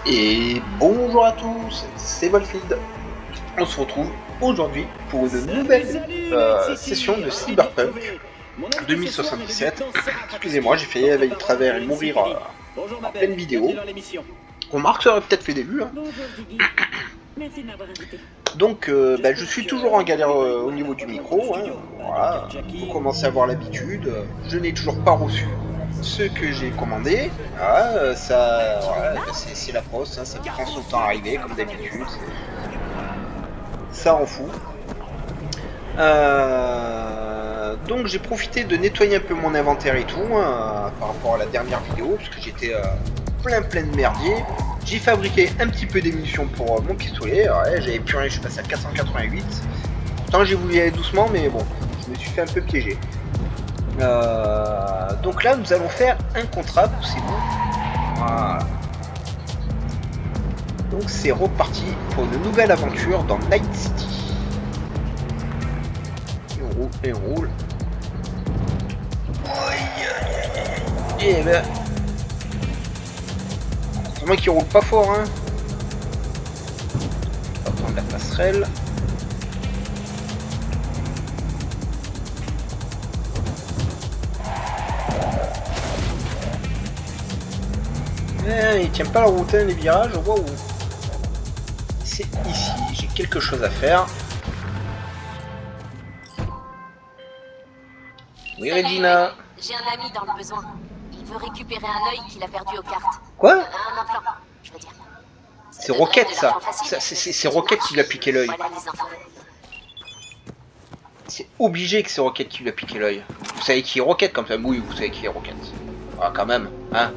Et bonjour à tous, c'est Wolfield. On se retrouve aujourd'hui pour une nouvelle session de Cyberpunk 2077. Excusez-moi, j'ai failli aller de travers et mourir en pleine vidéo. Remarque, ça aurait peut-être fait des vues. Hein. Bonjour Ziggy. Merci de m'avoir invité. Donc, je suis toujours en galère au niveau du micro. Hein. Voilà, vous commencez à avoir l'habitude. Je n'ai toujours pas reçu ce que j'ai commandé. Voilà, c'est la poste, hein, ça prend son temps à arriver comme d'habitude. Ça rend fou. Donc j'ai profité de nettoyer un peu mon inventaire et tout par rapport à la dernière vidéo parce que j'étais plein de merdier. J'ai fabriqué un petit peu d'émunitions pour mon pistolet. Ouais, j'avais plus rien, je suis passé à 488. Pourtant j'ai voulu y aller doucement, mais bon, je me suis fait un peu piéger. Donc là nous allons faire un contrat, poussez-vous. Voilà. Donc c'est reparti pour une nouvelle aventure dans Night City. Et on roule. Et ben. C'est moi qui roule pas fort, hein. On va prendre la passerelle. Il tient pas la route, hein, les virages. Waouh. C'est ici, j'ai quelque chose à faire. Oui, Regina. J'ai un ami dans le besoin. Il veut récupérer un œil qu'il a perdu aux cartes. Quoi? Un implant, je veux dire. C'est Rocket, ça. C'est Rocket qui lui a piqué l'œil. Voilà les infos. C'est obligé que c'est Rocket qui lui a piqué l'œil. Vous savez qui est Rocket comme ça? Oui, vous savez qui est Rocket. Ah, quand même, hein.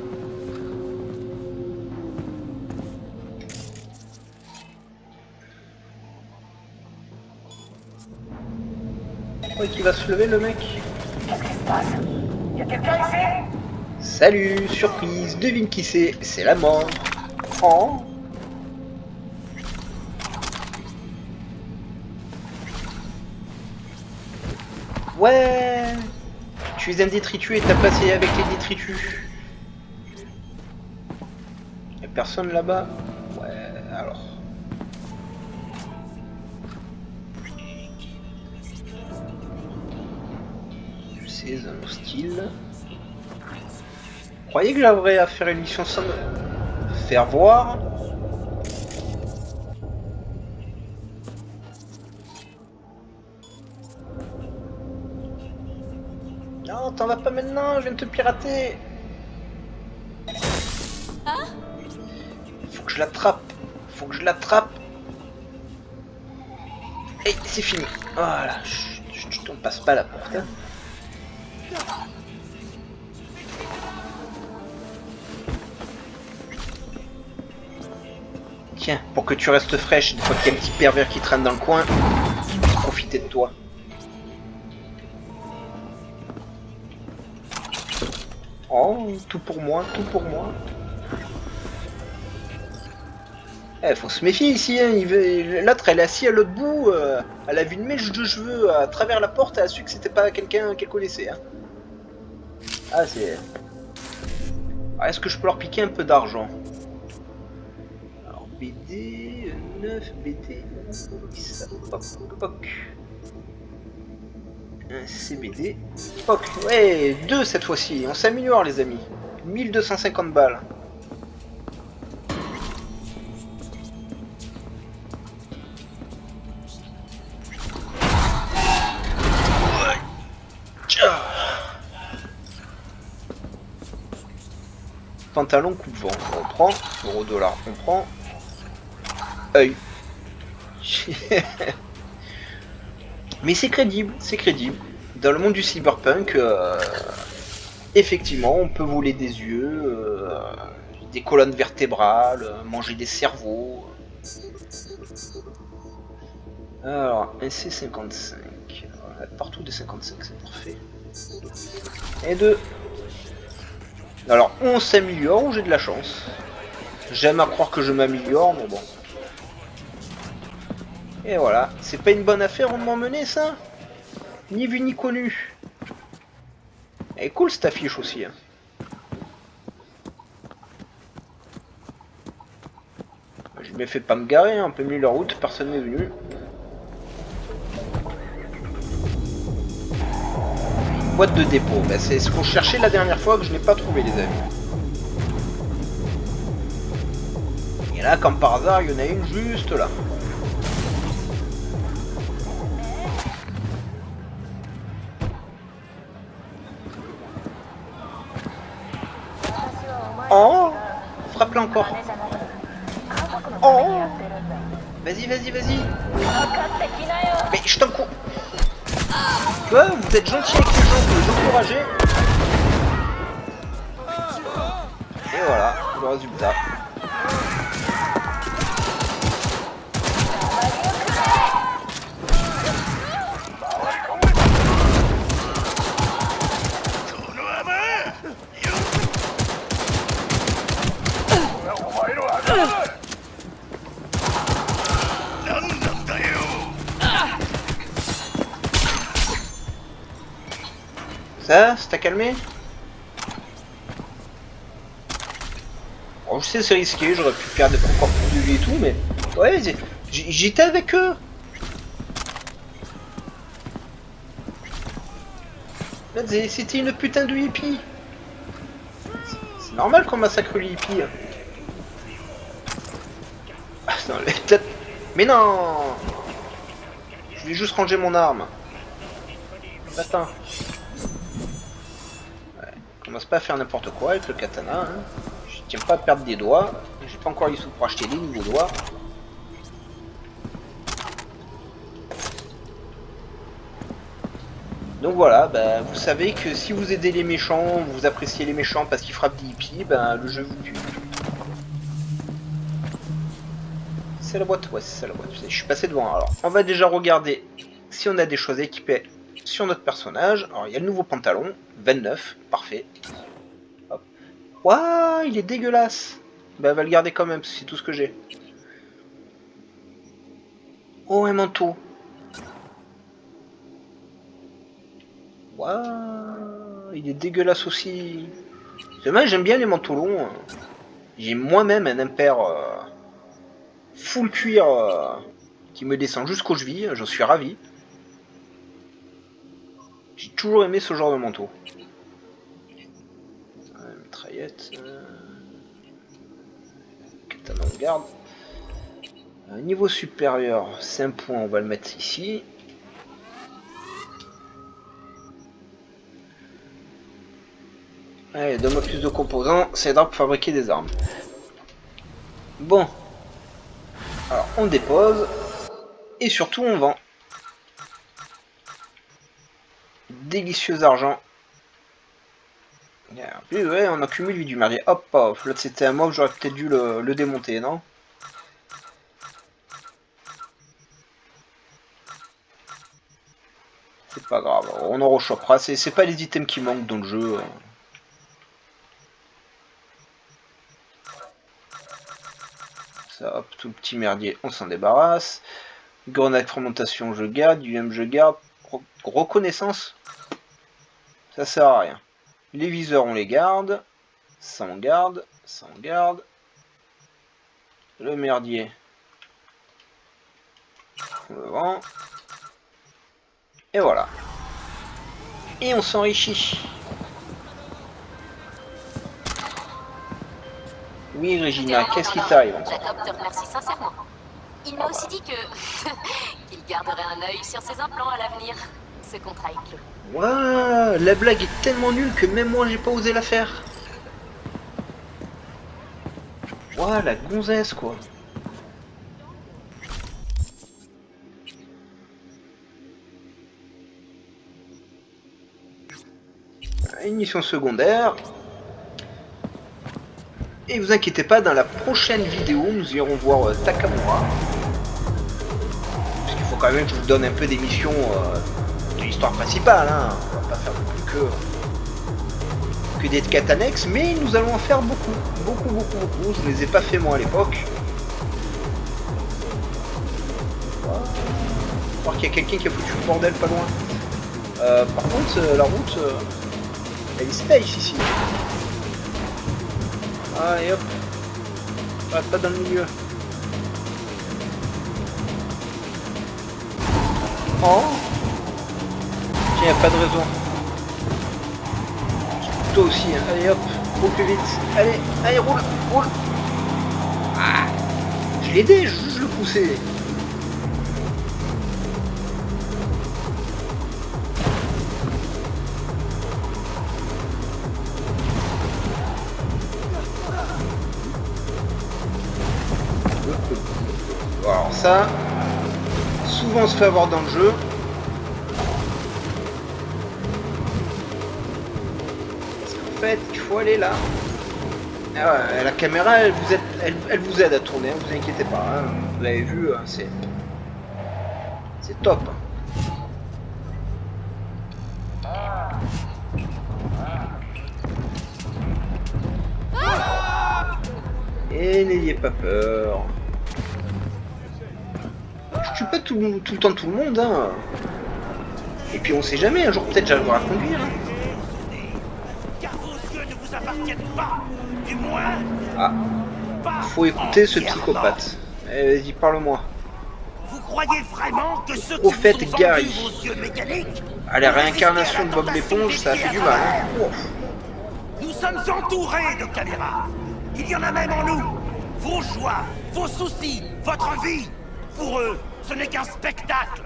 Ouais, qui va se lever, le mec? Qu'est-ce qui se passe? Y'a quelqu'un ici? Salut, surprise, devine qui c'est la mort. Oh. Ouais. Tu es un détritus et t'as passé avec les détritus. Y'a personne là-bas? Ouais, alors. Je sais, un hostile. Vous croyez que j'aurais à faire une mission sans me faire voir? Non, t'en vas pas maintenant, je viens de te pirater. Hein? Faut que je l'attrape. Faut que je l'attrape. Et c'est fini. Voilà. On passe pas la porte. Hein. Tiens, pour que tu restes fraîche, une fois qu'il y a un petit pervers qui traîne dans le coin, il puisse profiter de toi. Oh, tout pour moi, tout pour moi. Eh, faut se méfier ici, hein. L'autre elle est assise à l'autre bout, elle a vu une mèche de cheveux à travers la porte, elle a su que c'était pas quelqu'un qu'elle connaissait. Hein. Ah, c'est... Ah, est-ce que je peux leur piquer un peu d'argent? Alors, BD, 9, BD, POC. Un CBD, POC. Ouais, 2 cette fois-ci, on s'améliore les amis. 1250 balles. Pantalon coupe-vent, on prend. Euro-dollar, on prend. Œil. Mais c'est crédible, c'est crédible. Dans le monde du cyberpunk, effectivement, on peut voler des yeux, des colonnes vertébrales, manger des cerveaux. Alors, un C55. Partout des 55, c'est parfait. Et 2. Alors, on s'améliore ou j'ai de la chance? J'aime à croire que je m'améliore, mais bon. Et voilà, c'est pas une bonne affaire de m'emmener ça? Ni vu ni connu. Elle est cool cette affiche aussi. Hein. bien fait de pas me garer, hein, en plein milieu de la route, personne n'est venu. Une boîte de dépôt, ben, c'est ce qu'on cherchait la dernière fois que je n'ai pas trouvé les amis. Et là, comme par hasard, il y en a une juste là. Oh, frappe-la encore. Oh, vas-y, vas-y, vas-y. Mais je t'en cours. Tu vois, vous êtes gentil avec les gens, vous les encouragez. Et voilà, le résultat. Ça t'a calmé? Bon, je sais, c'est risqué, j'aurais pu perdre encore plus de vie et tout, mais... Ouais, j'étais avec eux. C'était une putain de hippie. C'est normal qu'on massacre les hippies. Ah, non, mais non! Je vais juste ranger mon arme. Attends. Commence pas à faire n'importe quoi avec le katana, hein. Je tiens pas à perdre des doigts, j'ai pas encore les sous pour acheter des nouveaux doigts. Donc voilà, bah, vous savez que si vous aidez les méchants, vous appréciez les méchants parce qu'ils frappent des hippies, bah, le jeu vous tue. C'est la boîte, ouais c'est ça la boîte, je suis passé devant. Alors on va déjà regarder si on a des choses équipées sur notre personnage. Alors il y a le nouveau pantalon, 29, parfait. Hop. Waouh, il est dégueulasse. Bah elle va le garder quand même, c'est tout ce que j'ai. Oh un manteau. Waouh, il est dégueulasse aussi. Dommage, j'aime bien les manteaux longs. J'ai moi-même un impair full cuir qui me descend jusqu'aux chevilles, j'en suis ravi. J'ai toujours aimé ce genre de manteau. Mitraillette. Katana en garde. Niveau supérieur, 5 points, on va le mettre ici. Allez, donne-moi plus de composants, ça aidera pour fabriquer des armes. Bon. Alors, on dépose. Et surtout, on vend. Délicieux argent. En plus, ouais, on accumule du merdier. Hop, hop. L'autre, c'était un mob, j'aurais peut-être dû le démonter, non? C'est pas grave, on en rechopera. C'est pas les items qui manquent dans le jeu. Ça, hop, tout le petit merdier, on s'en débarrasse. Grenade fermentation, je garde. UM, je garde. Reconnaissance, ça sert à rien. Les viseurs, on les garde. Ça, on garde. Ça, on garde. Le merdier, on le vend. Et voilà. Et on s'enrichit. Oui, Regina, qu'est-ce qui t'arrive? Jacob te remercie sincèrement. Il m'a aussi dit que qu'il garderait un œil sur ses implants à l'avenir. Ce contrat est clos. Waouh, la blague est tellement nulle que même moi j'ai pas osé la faire. Waouh, la gonzesse quoi. Une mission secondaire. Et vous inquiétez pas, dans la prochaine vidéo, nous irons voir Takamura. Parce qu'il faut quand même que je vous donne un peu des missions de l'histoire principale. Hein. On va pas faire non plus que des quêtes annexes, mais nous allons en faire beaucoup. Beaucoup. Je ne les ai pas fait moi à l'époque. Je crois qu'il y a quelqu'un qui a foutu le bordel pas loin. Par contre, la route, elle est space ici. Allez hop, pas dans le milieu. Oh. Tiens, y a pas de raison. Toi aussi, hein. Allez hop, au plus vite. Allez, allez, roule, roule. Ah. Je l'ai aidé, je le poussais. Alors ça, souvent on se fait avoir dans le jeu. Parce qu'en fait, il faut aller là. Ah ouais, la caméra, elle vous aide à tourner, hein, vous inquiétez pas. Hein. Vous l'avez vu, c'est top. Et n'ayez pas peur. Je tue pas tout le temps tout le monde, hein. Et puis on sait jamais, un jour peut-être j'arriverai à conduire. Hein. Car vos yeux ne vous appartiennent pas, du moins. Ah, faut écouter ce psychopathe. Vas-y, parle-moi. Vous croyez vraiment que ceux qui Prophète vous ont Gary. vendu vos yeux mécaniques? Ah, la réincarnation de Bob l'éponge, ça a fait du mal. Hein. Ouf. Nous sommes entourés de caméras. Il y en a même en nous. Vos joies, vos soucis, votre vie. Pour eux, ce n'est qu'un spectacle.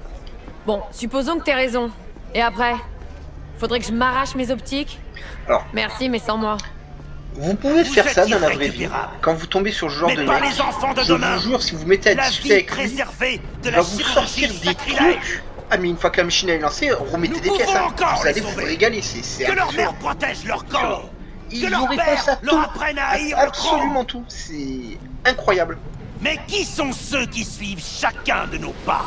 Bon, supposons que t'aies raison. Et après? Faudrait que je m'arrache mes optiques? Alors, Merci, mais sans moi. vous pouvez Vous faire ça êtes dans la vraie vie. irrécupérable. Quand vous tombez sur ce genre Mais de pas mec, les enfants de je demain. vous jure, si vous mettez à La discuter vie avec lui, préservée de il la va vous sortir chirurgie des sacrilège. trucs. Ah mais une fois que la machine est lancée, remettez Nous des pièces. pouvons Hein. encore Vous les allez vous sauver. régaler, c'est Que leur absurde. mère protège leur corps. Ils que leur ont père réponse à leur tout, apprenne à haïr à le cran. absolument tout. C'est incroyable. Mais qui sont ceux qui suivent chacun de nos pas?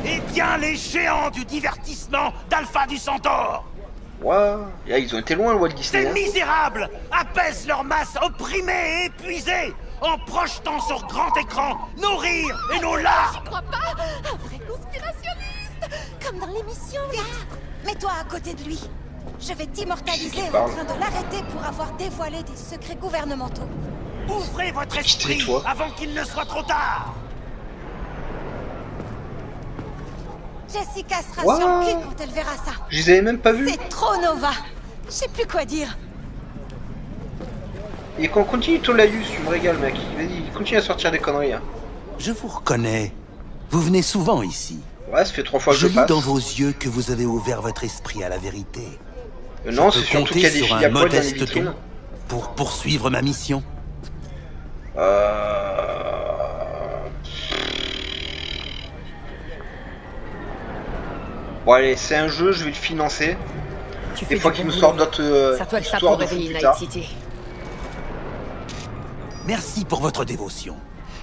Eh bien, les géants du divertissement d'Alpha du Centaure. Waouh, là, ils ont été loin le Walt Disney. Ces Hein. misérables apaisent leur masse opprimée et épuisée en projetant sur grand écran nos rires et nos larmes. Crois pas? Un vrai conspirationniste! Comme dans l'émission, là! Mets-toi à côté de lui. Je vais t'immortaliser Qui en parle train de l'arrêter pour avoir dévoilé des secrets gouvernementaux. Ouvrez votre esprit tais-toi. avant qu'il ne soit trop tard. Jessica sera What? sur le cul quand elle verra ça. Je les avais même pas vus. C'est trop Nova. Je sais plus quoi dire. Et qu'on continue ton laïus, tu me régales, mec. Vas-y, continue à sortir des conneries. Hein. Je vous reconnais. Vous venez souvent ici. Ouais, ça fait 3 fois que Je je lis passe. dans vos yeux que vous avez ouvert votre esprit à la vérité. Non, Je c'est peux surtout qu'il y a des compter sur filles à un poil dans les modeste vitrines. don pour poursuivre ma mission. Bon allez, c'est un jeu, je vais le financer. Tu Des fais fois du qu'il bon nous sort boulot. d'autres Ça doit être ça histoires pour de fous réveiller plus Night tard. City. Merci pour votre dévotion.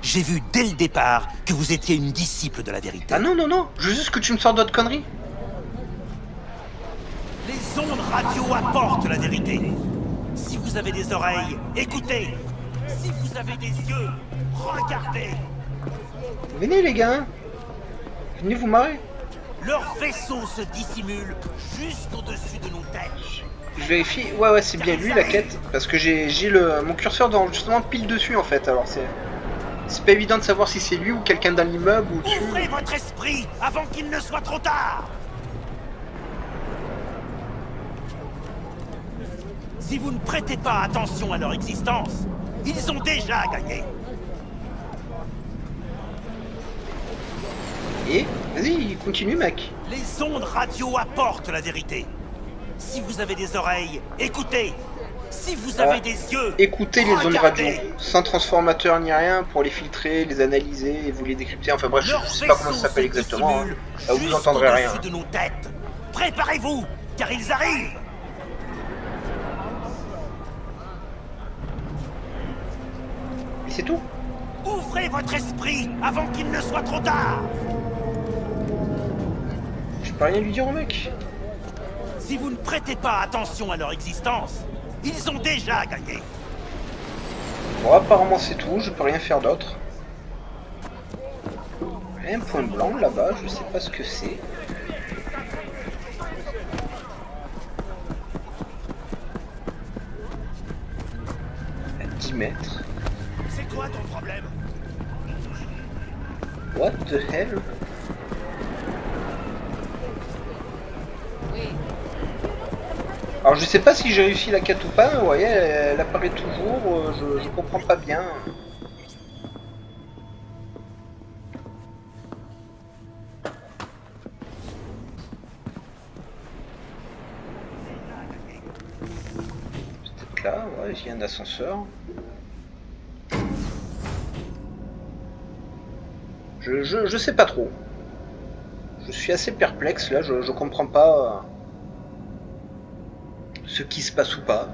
J'ai vu dès le départ que vous étiez une disciple de la vérité. Ah non, non, non, je veux juste que tu me sors d'autres conneries. Les ondes radio apportent la vérité. Si vous avez des oreilles, écoutez. Si vous avez des yeux, regardez. Venez les gars, hein. Venez vous marrer. Leur vaisseau se dissimule juste au-dessus de nos têtes. Je vérifie, ouais c'est bien lui la quête. Parce que j'ai mon curseur d'enregistrement pile dessus en fait, alors c'est pas évident de savoir si c'est lui ou quelqu'un dans l'immeuble ou dessus. Ouvrez votre esprit avant qu'il ne soit trop tard. Si vous ne prêtez pas attention à leur existence, ils ont déjà gagné. Et vas-y, continue mec. Les ondes radio apportent la vérité. Si vous avez des oreilles, écoutez. Si vous avez des yeux, Écoutez les ondes radio, regardez. sans transformateur ni rien, pour les filtrer, les analyser et vous les décrypter. Enfin bref, Leur je sais pas comment vaisseau ça s'appelle se exactement. Hein. dissimule Vous juste entendrez rien. au-dessus de nos têtes. Préparez-vous, car ils arrivent. Et c'est tout. Ouvrez votre esprit avant qu'il ne soit trop tard. Je peux rien lui dire au mec. Si vous ne prêtez pas attention à leur existence, ils ont déjà gagné. Bon, apparemment c'est tout, je peux rien faire d'autre. Un point blanc là-bas, je sais pas ce que c'est. À 10 mètres. C'est quoi ton problème? What the hell? Alors je sais pas si j'ai réussi la quête ou pas, vous voyez, elle apparaît toujours, je comprends pas bien. Peut-être là, ouais, il y a un ascenseur. Je sais pas trop. Je suis assez perplexe là, je comprends pas ce qui se passe ou pas.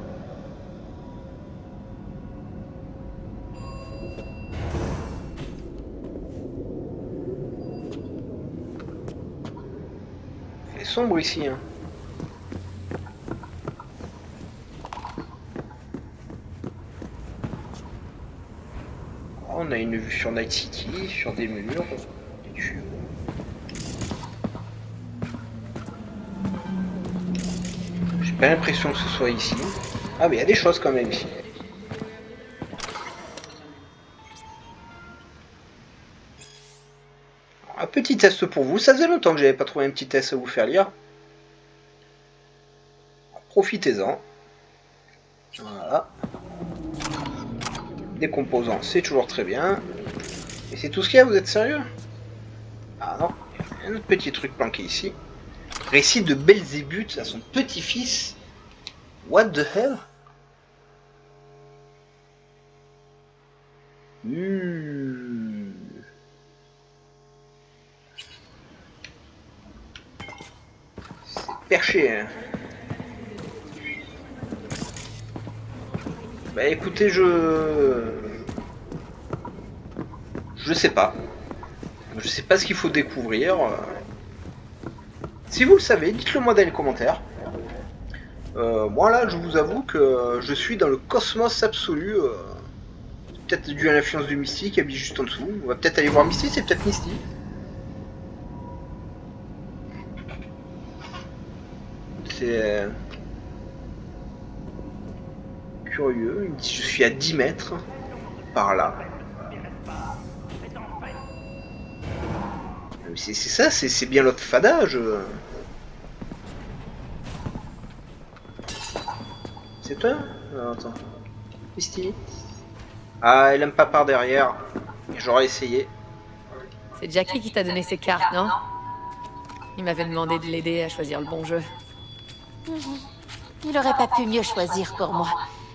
Il est sombre ici, hein. On a une vue sur Night City, sur des murs, des tubes. J'ai pas l'impression que ce soit ici. Ah mais il y a des choses quand même ici. Un petit test pour vous, ça faisait longtemps que j'avais pas trouvé un petit test à vous faire lire. Profitez-en. Voilà. Des composants, c'est toujours très bien. Et c'est tout ce qu'il y a, vous êtes sérieux? Ah non, il y a un autre petit truc planqué ici. Récit de Belzébuth à son petit-fils. What the hell? C'est perché, hein. Bah écoutez, je sais pas. Je sais pas ce qu'il faut découvrir. Si vous le savez, dites-le moi dans les commentaires. Moi là, je vous avoue que je suis dans le cosmos absolu. Peut-être dû à l'influence de Misty qui habite juste en dessous. On va peut-être aller voir Misty, c'est peut-être Misty. C'est curieux. Il me dit je suis à 10 mètres par là. C'est ça, c'est bien l'autre fadage. C'est toi? Non, attends. Misty. Ah, elle aime pas par derrière. J'aurais essayé. C'est Jackie qui t'a donné ces cartes, non? Il m'avait demandé de l'aider à choisir le bon jeu. Il aurait pas pu mieux choisir pour moi.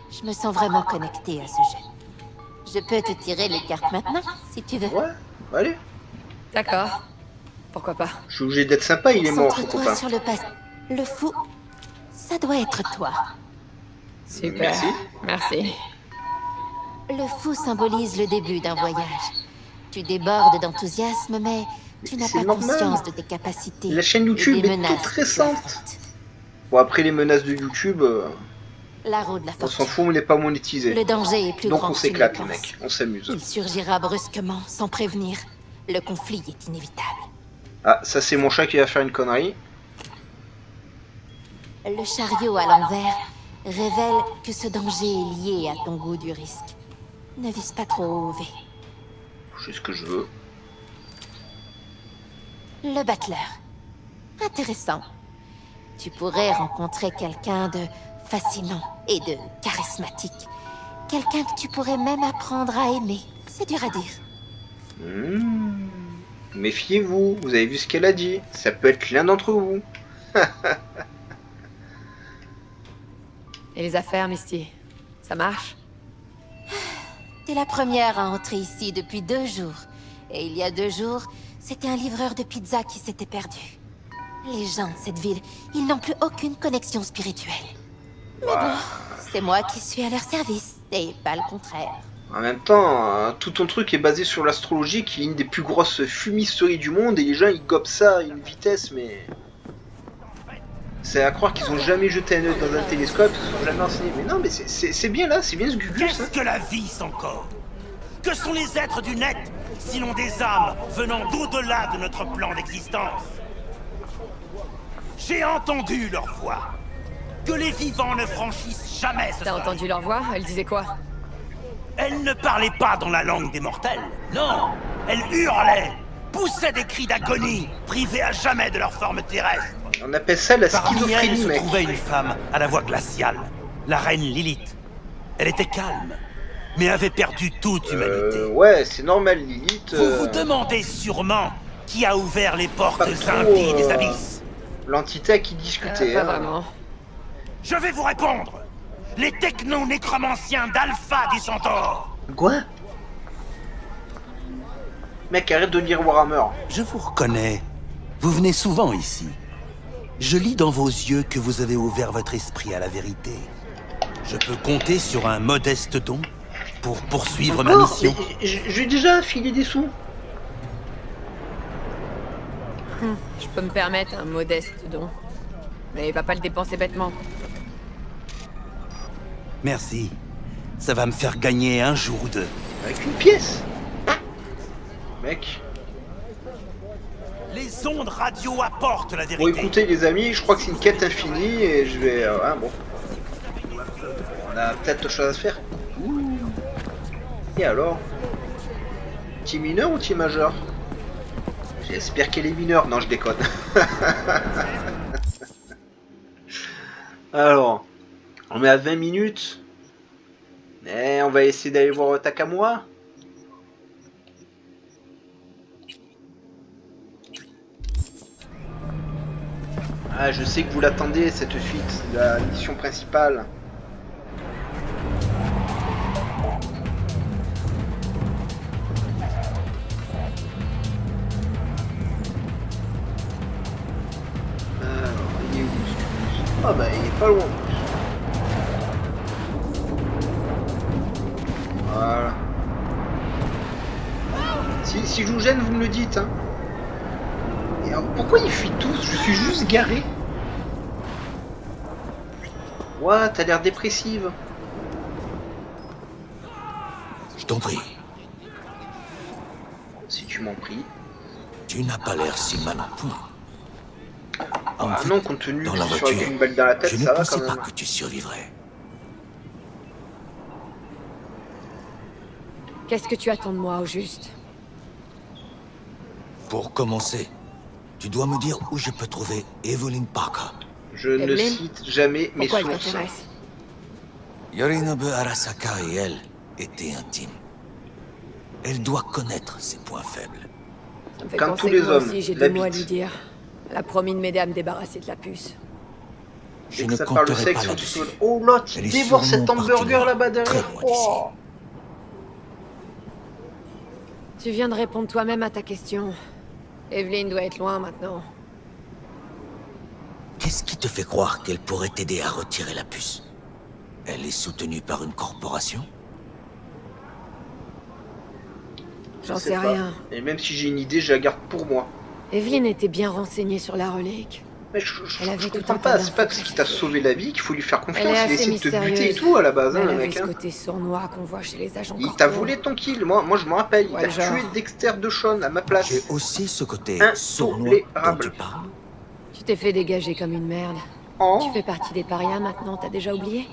Je me sens vraiment connectée à ce jeu. Je peux te tirer les cartes maintenant, si tu veux. Ouais, allez. D'accord. Pourquoi pas? Je suis obligé d'être sympa, il est mort, ce Concentre-toi copain. sur le passé. Le fou, ça doit être toi. Super. Merci. Merci. Le fou symbolise le début d'un voyage. Tu débordes d'enthousiasme, mais tu n'as c'est pas normal. conscience de tes capacités. La chaîne et YouTube des est menaces toute que tu récente. affrontes. Bon, après les menaces de YouTube, La roue de la on s'en fortune. fout, on n'est pas monétisé. Le danger est plus Donc grand on que tu ne s'éclate, le les penses. mecs. On s'amuse. Il surgira brusquement, sans prévenir. Le conflit est inévitable. Ah, ça c'est mon chat qui va faire une connerie. Le chariot à l'envers révèle que ce danger est lié à ton goût du risque. Ne vise pas trop haut, V. Je sais ce que je veux. Le battleur. Intéressant. Tu pourrais rencontrer quelqu'un de fascinant et de charismatique. Quelqu'un que tu pourrais même apprendre à aimer. C'est dur à dire. Méfiez-vous, vous avez vu ce qu'elle a dit. Ça peut être l'un d'entre vous. Et les affaires, Misty? Ça marche? T'es la première à entrer ici depuis 2 jours. Et il y a 2 jours, c'était un livreur de pizza qui s'était perdu. Les gens de cette ville, ils n'ont plus aucune connexion spirituelle. Mais bon, c'est moi qui suis à leur service, et pas le contraire. En même temps, tout ton truc est basé sur l'astrologie qui est une des plus grosses fumisteries du monde et les gens ils gobent ça à une vitesse mais... C'est à croire qu'ils ont jamais jeté un œil dans un télescope, qu'ils se sont jamais enseignés. Mais non mais c'est bien là, c'est bien ce Gugus. Qu'est-ce que la vie sans corps? Que sont les êtres du net, sinon des âmes venant d'au-delà de notre plan d'existence? J'ai entendu leur voix. Que les vivants ne franchissent jamais ce T'as seuil. entendu leur voix? Elle disait quoi? Elle ne parlait pas dans la langue des mortels. Non, elle hurlait, poussait des cris d'agonie, privés à jamais de leur forme terrestre. On appelle ça la Parmi elles schizophrénie, se mec. trouvait une femme à la voix glaciale, la reine Lilith. Elle était calme, mais avait perdu toute humanité. Ouais, c'est normal, Lilith. Vous vous demandez sûrement qui a ouvert les portes pas trop, impies des abysses. L'entité à qui discuter. Pas hein. vraiment. Je vais vous répondre. Les techno-nécromanciens d'Alpha du Centaure. Quoi? Mec, arrête de lire Warhammer. Je vous reconnais. Vous venez souvent ici. Je lis dans vos yeux que vous avez ouvert votre esprit à la vérité. Je peux compter sur un modeste don pour poursuivre ma Encore mission. Mais j'ai déjà filé des sous. Je peux me permettre un modeste don. Mais va pas le dépenser bêtement. Merci. Ça va me faire gagner un jour ou deux. Avec une pièce. Mec. Les ondes radio apportent la Bon, vérité. écoutez, les amis, je crois que c'est une quête infinie et je vais. Hein, bon. On a peut-être autre chose à se faire. Et alors? Team mineur ou team majeur? J'espère qu'elle est mineure. Non, je déconne. Alors, on est à 20 minutes. Et on va essayer d'aller voir Takamura. Ah, je sais que vous l'attendez, cette suite, la mission principale. Alors, il est où? Ah bah, il est pas loin. Voilà. Si je vous gêne, vous me le dites, hein. Et alors, pourquoi ils fuient tous? Je suis juste garé. Ouah, t'as l'air dépressive. Je t'en prie, Si tu m'en pries. tu n'as pas l'air si mal en point. En Ah fait, non, compte tenu dans que la je suis avec voiture, une balle dans la tête, je ne ça va pensais quand pas même. que tu survivrais. Qu'est-ce que tu attends de moi, au juste? Pour commencer, tu dois me dire où je peux trouver Evelyn Parker. Je ne Evelyn, cite jamais mes Pourquoi elle sources. t'intéresse? Yorinobu Arasaka et elle étaient intimes. Elle doit connaître ses points faibles. Ça me fait Comme penser tous les que moi hommes, aussi, j'ai la deux mots à bite. lui dire. Elle a promis de m'aider à me débarrasser de la puce. Je Dès que ne ça parle de compterai pas sexe, là-dessus. oh là, tu Elle est dévores sur cet mon hamburger partenaire, là-bas très derrière. loin d'ici. Oh. Tu viens de répondre toi-même à ta question. Evelyn doit être loin maintenant. Qu'est-ce qui te fait croire qu'elle pourrait t'aider à retirer la puce? Elle est soutenue par une corporation? J'en Je sais pas. rien. Et même si j'ai une idée, je la garde pour moi. Evelyn était bien renseignée sur la relique. Mais Elle avait je tout comprends un pas, tas c'est pas d'infos parce qu'il t'a sauvé la vie qu'il faut lui faire Elle confiance. est Il assez essaie de te buter et mystérieuse. tout à la base, Mais hein, elle le avait mec. ce Hein. côté sournois qu'on voit chez les agents Il corpo. t'a volé ton kill, moi je me rappelle, il Ouais, t'a le genre. tué Dexter DeShawn à ma place. J'ai aussi ce côté sournois Intolérable. dont tu parles. Tu t'es fait dégager comme une merde. Oh. Tu fais partie des parias maintenant, t'as déjà oublié?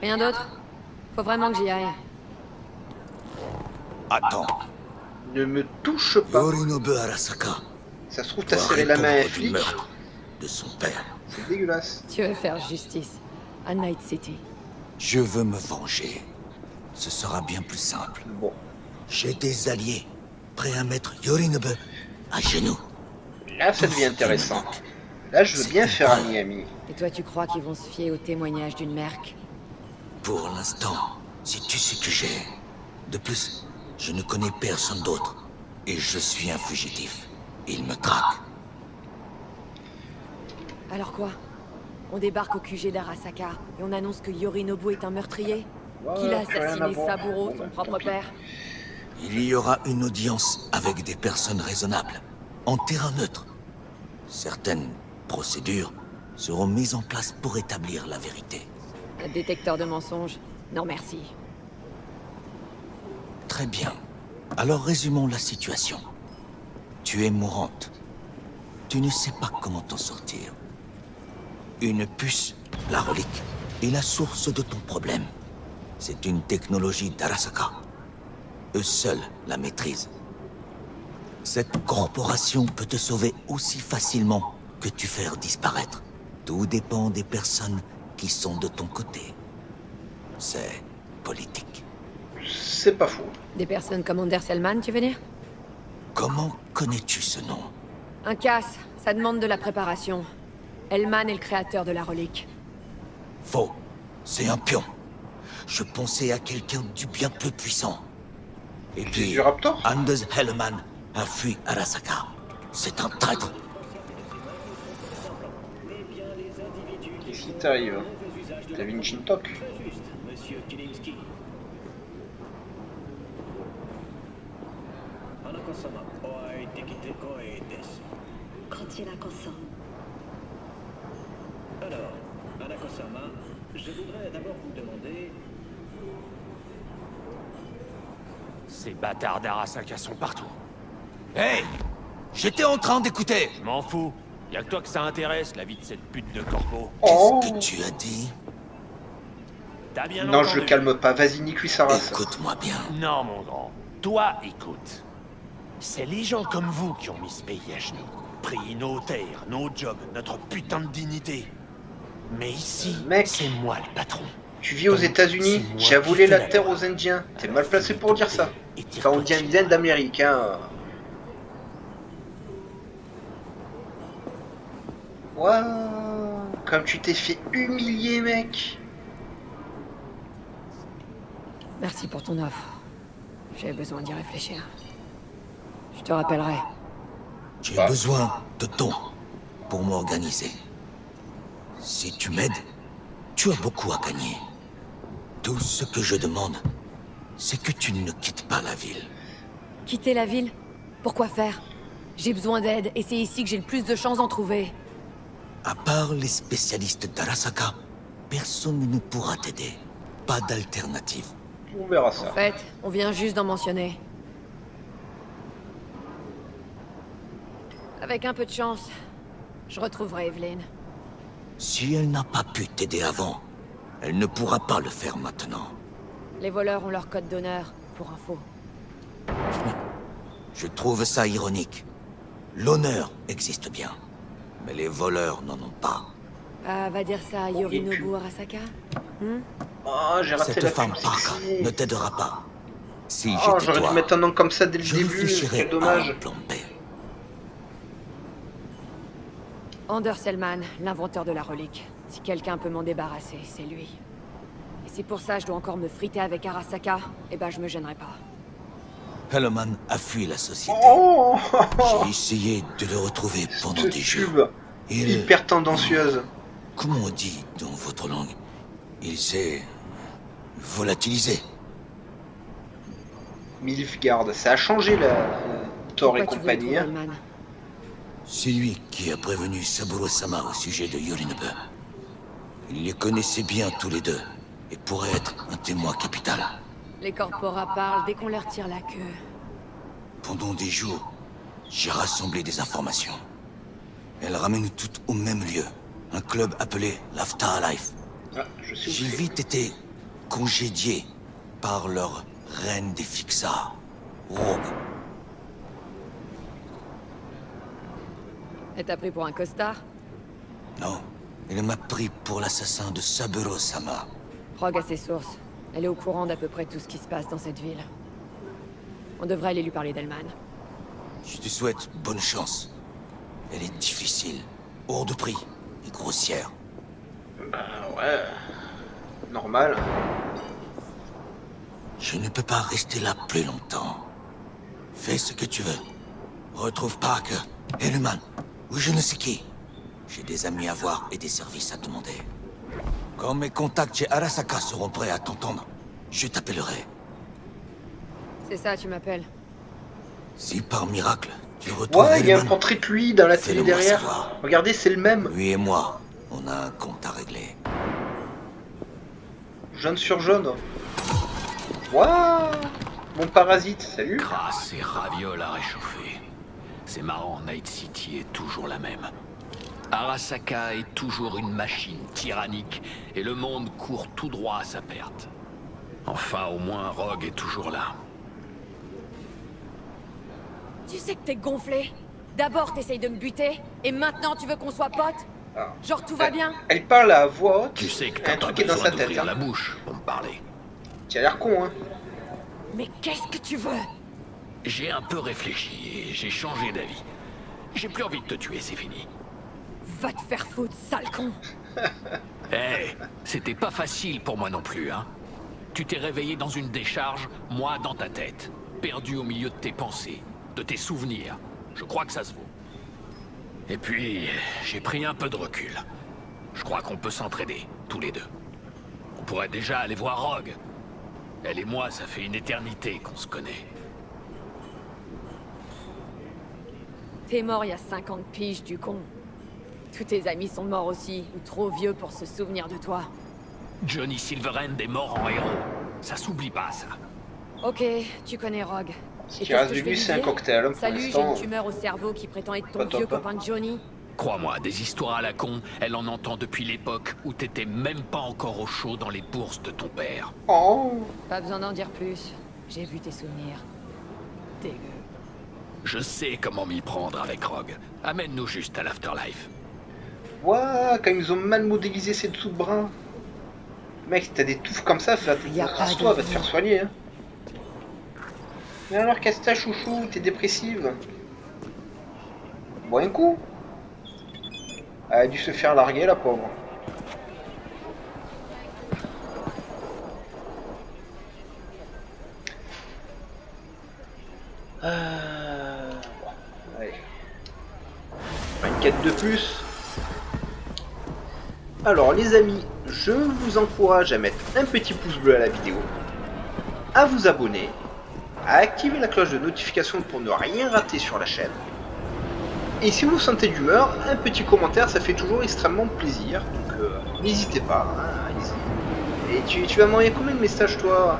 Rien d'autre? Faut vraiment que j'y aille. Attends, Ne me touche pas. Yorinobu Arasaka Ça se trouve, t'as doit serré la main à un répondre du flic. meurtre de son père. C'est dégueulasse. Tu veux faire justice à Night City. Je veux me venger. Ce sera bien plus simple. Bon. J'ai des alliés prêts à mettre Yorinobu à genoux. Là, ça devient intéressant. Là, je veux bien faire ami-ami. Et toi, tu crois qu'ils vont se fier au témoignage d'une merc? Pour l'instant, c'est tu ce que j'ai. De plus, je ne connais personne d'autre. Et je suis un fugitif. Il me traque. Alors quoi? On débarque au QG d'Arasaka et on annonce que Yorinobu est un meurtrier? Qu'il a assassiné Saburo, son propre père? Il y aura une audience avec des personnes raisonnables, en terrain neutre. Certaines procédures seront mises en place pour établir la vérité. Un détecteur de mensonges? Non merci. Très bien. Alors résumons la situation. Tu es mourante. Tu ne sais pas comment t'en sortir. Une puce, la relique, est la source de ton problème. C'est une technologie d'Arasaka. Eux seuls la maîtrisent. Cette corporation peut te sauver aussi facilement que te faire disparaître. Tout dépend des personnes qui sont de ton côté. C'est politique. C'est pas faux. Des personnes comme Anders Hellman, tu veux dire? Comment connais-tu ce nom? Un casse, ça demande de la préparation. Hellman est le créateur de la relique. Faux. C'est un pion. Je pensais à quelqu'un du bien plus puissant. Et puis, du Raptor? Anders Hellman a fui Arasaka. C'est un traître. Qu'est-ce qui t'arrive? T'as vu une Shintok? Alors, Anako-sama, je voudrais d'abord vous demander... Ces bâtards d'Arasaka sont partout. Hey! J'étais en train d'écouter. Je m'en fous. Y'a que toi que ça intéresse, la vie de cette pute de corpo. Oh. Qu'est-ce que tu as dit? T'as bien Non, entendu. je le calme pas. Vas-y, nique-lui sa race. Écoute-moi bien. Non, mon grand. Toi, écoute. C'est les gens comme vous qui ont mis ce pays à genoux. Pris nos terres, nos jobs, notre putain de dignité. Mais ici, Mec. c'est moi le patron. Tu vis aux Donc, États-Unis, c'est moi j'ai qui volé fais la la terre loi. aux Indiens. T'es Alors, mal placé je pour dire vais ça. et t'y Enfin, on retournes dit chez Indien toi. d'Amérique, hein. Waouh, comme tu t'es fait humilier, mec. Merci pour ton offre. J'ai besoin d'y réfléchir. Je te rappellerai. J'ai besoin de temps pour m'organiser. Si tu m'aides, tu as beaucoup à gagner. Tout ce que je demande, c'est que tu ne quittes pas la ville. Quitter la ville? Pourquoi faire? J'ai besoin d'aide et c'est ici que j'ai le plus de chances d'en trouver. À part les spécialistes d'Arasaka, personne ne pourra t'aider. Pas d'alternative. On verra ça. En fait, on vient juste d'en mentionner. Avec un peu de chance, je retrouverai Evelyn. Si elle n'a pas pu t'aider avant, elle ne pourra pas le faire maintenant. Les voleurs ont leur code d'honneur, pour info. Je trouve ça ironique. L'honneur existe bien, mais les voleurs n'en ont pas. Ah, va dire ça à Yorinobu Arasaka? Oh, j'ai raté Cette la femme pub Parka sexy. ne t'aidera pas. Si Oh, j'étais j'aurais dû toi, mettre un nom comme ça dès le je début, réfléchirais quel à un dommage. plan B. Anders Hellman, l'inventeur de la relique. Si quelqu'un peut m'en débarrasser, c'est lui. Et si pour ça je dois encore me friter avec Arasaka, eh ben je me gênerai pas. Hellman a fui la société. Oh, J'ai essayé de le retrouver pendant cette des jours. pub Il... hyper tendancieuse. Comment on dit dans votre langue? Il s'est... volatilisé. Milfgard, ça a changé la Thor et Pourquoi tu voulais compagnie. trouver Hein. Hellman? C'est lui qui a prévenu Saburo-sama au sujet de Yorinobu. Il les connaissait bien tous les deux, et pourrait être un témoin capital. Les corporats parlent dès qu'on leur tire la queue. Pendant des jours, j'ai rassemblé des informations. Elles ramènent toutes au même lieu, un club appelé l'After Life. Ah, je sais où J'ai c'est. vite été congédié par leur reine des Fixars, Rogue. Elle t'a pris pour un costard? Non, elle m'a pris pour l'assassin de Saburo-sama. Rogue a ses sources. Elle est au courant d'à peu près tout ce qui se passe dans cette ville. On devrait aller lui parler d'Hellman. Je te souhaite bonne chance. Elle est difficile, hors de prix et grossière. Bah ouais. Normal. Je ne peux pas rester là plus longtemps. Fais ce que tu veux. Retrouve Parker, Hellman, ou je ne sais qui. J'ai des amis à voir et des services à demander. Quand mes contacts chez Arasaka seront prêts à t'entendre, je t'appellerai. C'est ça, tu m'appelles? Si par miracle, tu retrouves Ouais, il y a un Hellman, portrait de lui dans la télé fais-le-moi derrière. savoir. Regardez, c'est le même. Lui et moi, on a un compte à régler. Jaune sur jaune. Waouh. Mon parasite, salut. Crasse et ravioles à réchauffer. C'est marrant, Night City est toujours la même. Arasaka est toujours une machine tyrannique et le monde court tout droit à sa perte. Enfin, au moins, Rogue est toujours là. Tu sais que t'es gonflé. D'abord t'essayes de me buter, et maintenant tu veux qu'on soit potes? Ah. Genre tout va bien? Elle parle à voix haute. Tu sais que un t'as pas truc qui est dans besoin sa tête. d'ouvrir Hein. la bouche pour me parler. Tu as l'air con, hein. Mais qu'est-ce que tu veux? J'ai un peu réfléchi et j'ai changé d'avis. J'ai plus envie de te tuer, c'est fini. Va te faire foutre, sale con! Eh, c'était pas facile pour moi non plus, hein. Tu t'es réveillé dans une décharge, moi dans ta tête. Perdu au milieu de tes pensées, de tes souvenirs. Je crois que ça se vaut. Et puis, j'ai pris un peu de recul. Je crois qu'on peut s'entraider, tous les deux. On pourrait déjà aller voir Rogue. Elle et moi, ça fait une éternité qu'on se connaît. T'es mort il y a 50 piges, du con. Tous tes amis sont morts aussi, ou trop vieux pour se souvenir de toi. Johnny Silverhand est mort en héros. Ça s'oublie pas, ça. Ok, tu connais Rogue. Ce Et qui qu'est-ce reste que de je vais lui, lui c'est un dire? cocktail. Pour Salut, j'ai l'instant. une tumeur au cerveau qui prétend être ton Pas top, vieux hein. copain Johnny. Crois-moi, des histoires à la con, elle en entend depuis l'époque où t'étais même pas encore au chaud dans les bourses de ton père. Oh. Pas besoin d'en dire plus. J'ai vu tes souvenirs. Dégueu. Je sais comment m'y prendre avec Rogue. Amène-nous juste à l'afterlife. Ouah, quand ils ont mal modélisé ses dessous de bras. Mec, si t'as des touffes comme ça, rasse-toi, va te faire soigner. Hein. Mais alors, Casta, chouchou, t'es dépressive. Bois un coup. Elle a dû se faire larguer, la pauvre. Bon, allez. Une quête de plus. Alors les amis, je vous encourage à mettre un petit pouce bleu à la vidéo, à vous abonner, à activer la cloche de notification pour ne rien rater sur la chaîne. Et si vous vous sentez d'humeur, un petit commentaire, ça fait toujours extrêmement plaisir. Donc n'hésitez pas, hein, allez-y. Et tu vas m'envoyer combien de messages toi?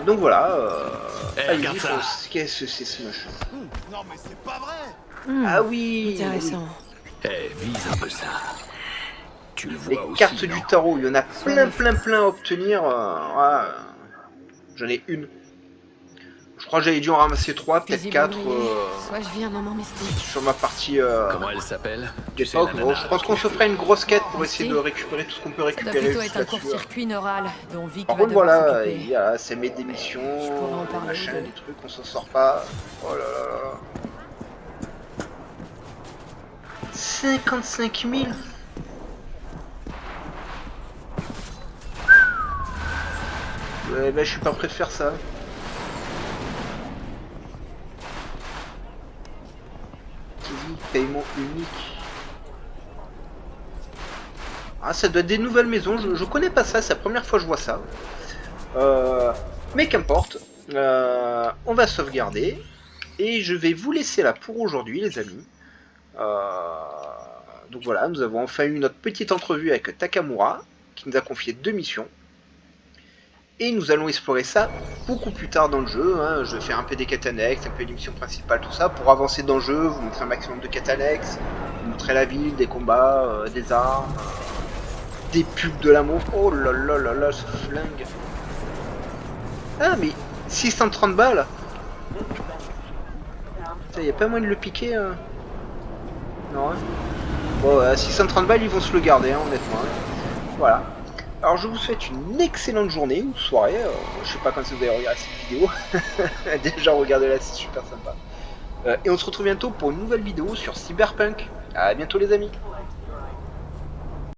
Donc voilà. Regarde ça. Qu'est-ce que c'est ce machin? Non mais c'est pas vrai. Ah oui. Intéressant. Eh, vise un peu ça. Tu le Les vois aussi, cartes non? du tarot, il y en a plein à obtenir. J'en ai une. Je crois que j'avais dû en ramasser 3, peut-être 4 Soit je vis un moment mystique. sur ma partie Comment elle s'appelle? d'époque. Bon, je pense qu'on se ferait une grosse quête pour essayer de récupérer tout ce qu'on peut Ça doit récupérer plutôt juste être un là-dessus. court-circuit neural dont Vic Par va contre, devoir voilà, s'occuper. il y a ces mes démissions, Je pourrais en parler machin, d'eux. des trucs, on s'en sort pas. Oh là là là. 55 000. Ouais, bah, je suis pas prêt de faire ça. Qui dit paiement unique. Ah, ça doit être des nouvelles maisons, je connais pas ça, c'est la première fois que je vois ça. Mais qu'importe, on va sauvegarder. Et je vais vous laisser là pour aujourd'hui les amis. Donc voilà, nous avons enfin eu notre petite entrevue avec Takamura, qui nous a confié 2 missions. Et nous allons explorer ça beaucoup plus tard dans le jeu. Hein. Je vais faire un peu des quêtes annexes, un peu des missions principales, tout ça, pour avancer dans le jeu, vous montrer un maximum de quêtes annexes, vous montrer la ville, des combats, des armes, des pubs de l'amour. Oh là là là là, ce flingue. Ah mais 630 balles. Il n'y a pas moyen de le piquer Non, hein. Bon, 630 balles, ils vont se le garder, hein, honnêtement. Hein. Voilà. Alors, je vous souhaite une excellente journée ou soirée. Je sais pas quand vous allez regarder cette vidéo. Déjà, regardez-la, c'est super sympa. Et on se retrouve bientôt pour une nouvelle vidéo sur Cyberpunk. À bientôt, les amis.